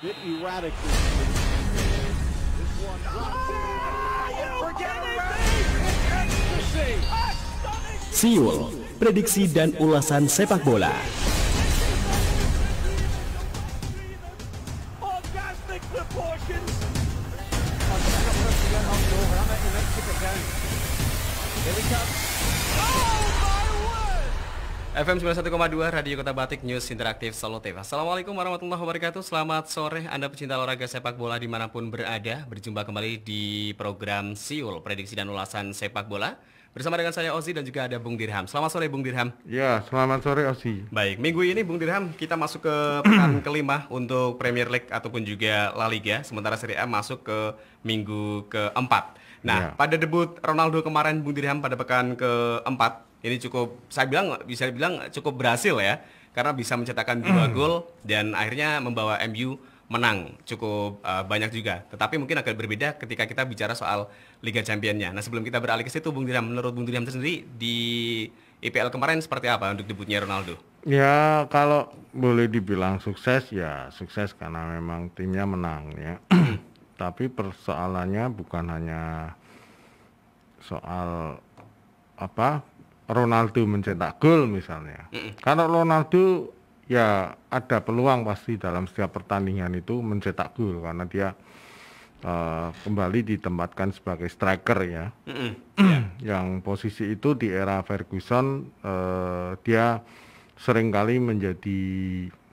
bit erratic this one. Forget ecstasy. Siul, prediksi dan ulasan sepak bola. Orgasmic proportions. Here we come. FM 91,2 Radio Kota Batik News Interaktif Solutif. Assalamualaikum warahmatullahi wabarakatuh. Selamat sore Anda pecinta olahraga sepak bola dimanapun berada. Berjumpa kembali di program Siul, prediksi dan ulasan sepak bola. Bersama dengan saya Ozi dan juga ada Bung Dirham. Selamat sore Bung Dirham. Ya, selamat sore Ozi. Baik, minggu ini Bung Dirham kita masuk ke pekan kelima untuk Premier League ataupun juga La Liga. Sementara Serie A masuk ke minggu keempat. Nah, pada debut Ronaldo kemarin Bung Dirham pada pekan keempat, ini cukup, bisa dibilang cukup berhasil ya, karena bisa mencetakkan 2 gol dan akhirnya membawa MU menang cukup banyak juga. Tetapi mungkin agak berbeda ketika kita bicara soal Liga Champions-nya. Nah, sebelum kita beralih ke situ, Bung Dirham, menurut Bung Dirham sendiri di IPL kemarin seperti apa untuk debutnya Ronaldo? Ya, kalau boleh dibilang sukses, ya sukses karena memang timnya menang ya. Tapi persoalannya bukan hanya soal Ronaldo mencetak gol misalnya. Kalau Ronaldo ya ada peluang pasti dalam setiap pertandingan itu mencetak gol karena dia kembali ditempatkan sebagai striker ya. Yang posisi itu di era Ferguson dia seringkali menjadi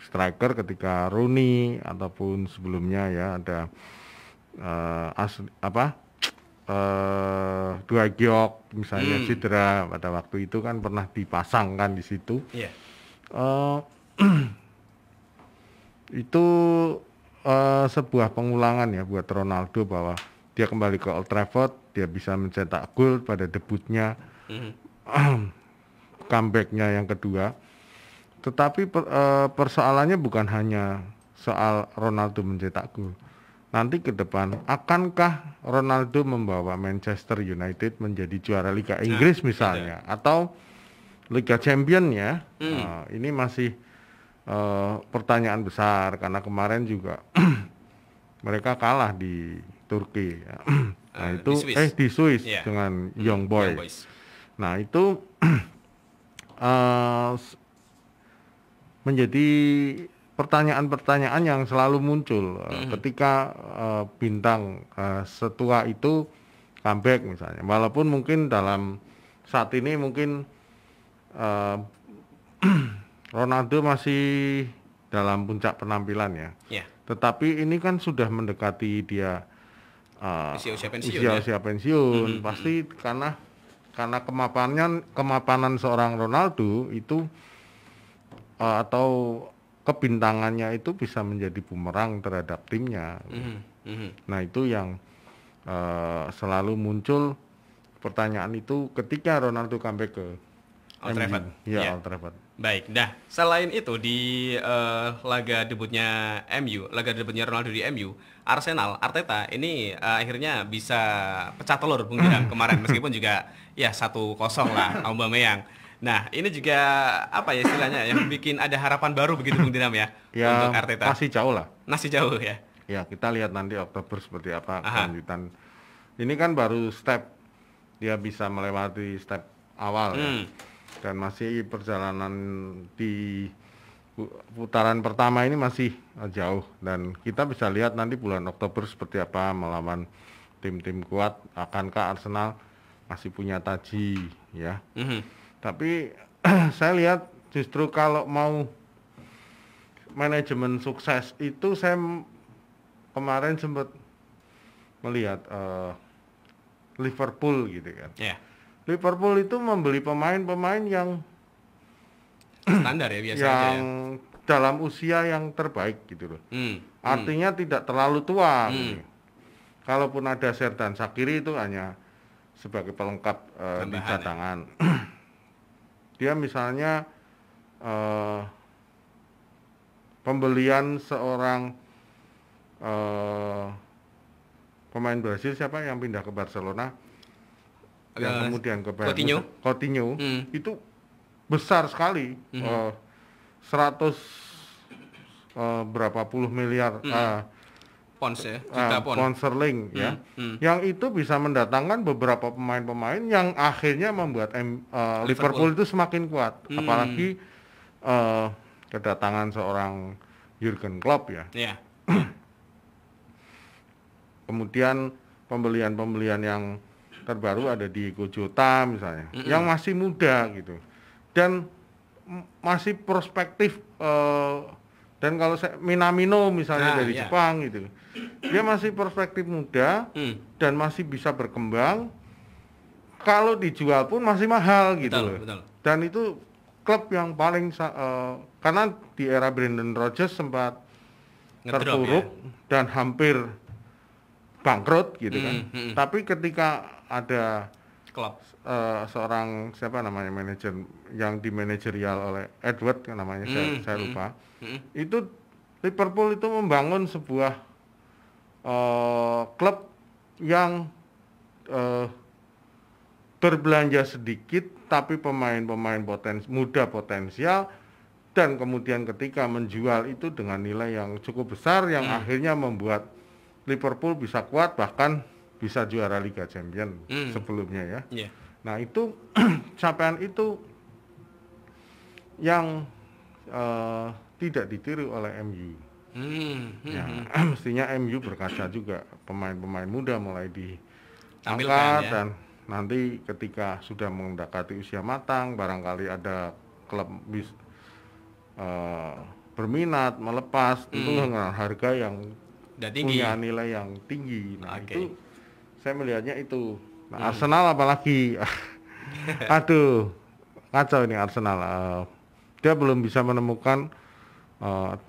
striker ketika Rooney ataupun sebelumnya ya ada Dua Giok misalnya cedera pada waktu itu kan pernah dipasangkan di situ. Itu sebuah pengulangan ya buat Ronaldo bahwa dia kembali ke Old Trafford, dia bisa mencetak gol pada debutnya, comebacknya yang kedua. Tetapi persoalannya bukan hanya soal Ronaldo mencetak gol. Nanti ke depan, akankah Ronaldo membawa Manchester United menjadi juara Liga Inggris misalnya, atau Liga Champions ya? Ini masih pertanyaan besar, karena kemarin juga mereka kalah di Turki ya. Nah itu di Swiss dengan Young Boys. Nah itu menjadi pertanyaan-pertanyaan yang selalu muncul ketika bintang setua itu comeback misalnya. Walaupun mungkin dalam saat ini mungkin Ronaldo masih dalam puncak penampilan ya. Tetapi ini kan sudah mendekati dia usia pensiun. Pasti karena kemapanan seorang Ronaldo itu atau kebintangannya itu bisa menjadi bumerang terhadap timnya. Nah itu yang selalu muncul pertanyaan itu ketika Ronaldo comeback ke Old Trafford. Old Trafford. Baik, nah selain itu di laga debutnya Ronaldo di MU, Arteta ini akhirnya bisa pecah telur Bung Dirham kemarin meskipun juga ya 1-0 lah Aubameyang. Nah, ini juga apa ya istilahnya yang bikin ada harapan baru begitu Bung Dirham ya untuk Arteta. Masih jauh lah. Masih jauh ya. Ya, kita lihat nanti Oktober seperti apa kelanjutan. Ini kan baru step, dia bisa melewati step awal ya. Dan masih perjalanan di putaran pertama ini masih jauh, dan kita bisa lihat nanti bulan Oktober seperti apa melawan tim-tim kuat. Akankah Arsenal masih punya taji ya. Tapi saya lihat justru kalau mau manajemen sukses itu saya kemarin sempat melihat Liverpool gitu kan. Liverpool itu membeli pemain-pemain yang standar ya biasanya yang dalam usia yang terbaik gitu loh. Artinya tidak terlalu tua. Gitu. Kalaupun ada Xherdan Shaqiri itu hanya sebagai pelengkap di cadangan. Dia misalnya pembelian seorang pemain Brasil siapa yang pindah ke Barcelona yang kemudian ke Coutinho itu besar sekali, 100 berapa puluh miliar Pounds ya, juta pound. pound sterling ya. Yang itu bisa mendatangkan beberapa pemain-pemain yang akhirnya membuat Liverpool itu semakin kuat. Apalagi kedatangan seorang Jurgen Klopp ya. Iya. Kemudian pembelian-pembelian yang terbaru ada Diego Jota misalnya, yang masih muda gitu. Dan masih prospektif dan kalau Minamino misalnya dari Jepang gitu, dia masih prospektif muda dan masih bisa berkembang. Kalau dijual pun masih mahal gitu loh. Dan itu klub yang paling karena di era Brendan Rodgers sempat terpuruk dan hampir bangkrut gitu kan. Tapi ketika ada klub seorang siapa namanya manajer yang dimanajerial oleh Edward namanya saya lupa. Itu Liverpool itu membangun sebuah klub yang berbelanja sedikit tapi pemain-pemain muda potensial, dan kemudian ketika menjual itu dengan nilai yang cukup besar yang akhirnya membuat Liverpool bisa kuat, bahkan bisa juara Liga Champions sebelumnya ya. Nah itu capaian itu yang tidak ditiru oleh MU. Ya, mestinya MU berkaca juga, pemain-pemain muda mulai diangkat dan nanti ketika sudah mendekati usia matang, barangkali ada klub berminat melepas itu dengan harga yang punya nilai yang tinggi. Nah itu saya melihatnya itu. Nah, Arsenal apalagi, aduh kacau ini Arsenal. Dia belum bisa menemukan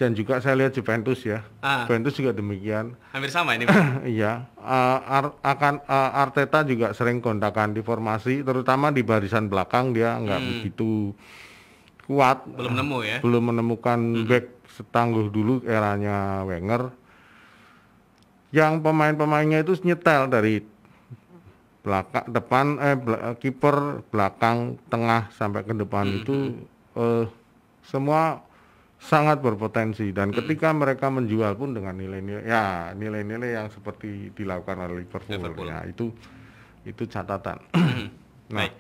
dan juga saya lihat Juventus ya. Juventus juga demikian. Hampir sama ini. Iya. Arteta juga sering gontakan di formasi, terutama di barisan belakang dia nggak begitu kuat. Belum nemu ya. Belum menemukan back setangguh dulu eranya Wenger. Yang pemain-pemainnya itu nyetel dari belakang depan kiper, belakang, tengah sampai ke depan itu semua sangat berpotensi, dan ketika mereka menjual pun dengan nilai-nilai yang seperti dilakukan oleh Liverpool. Ya itu catatan. Nah, baik.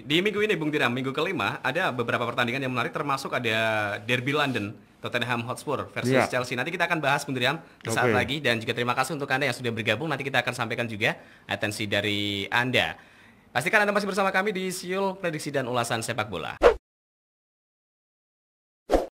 Di minggu ini Bung Tiram, minggu kelima ada beberapa pertandingan yang menarik, termasuk ada Derby London, Tottenham Hotspur versus Chelsea. Nanti kita akan bahas Bung Tiram sesaat lagi, dan juga terima kasih untuk Anda yang sudah bergabung. Nanti kita akan sampaikan juga atensi dari Anda. Pastikan Anda masih bersama kami di Siul Prediksi dan Ulasan Sepak Bola.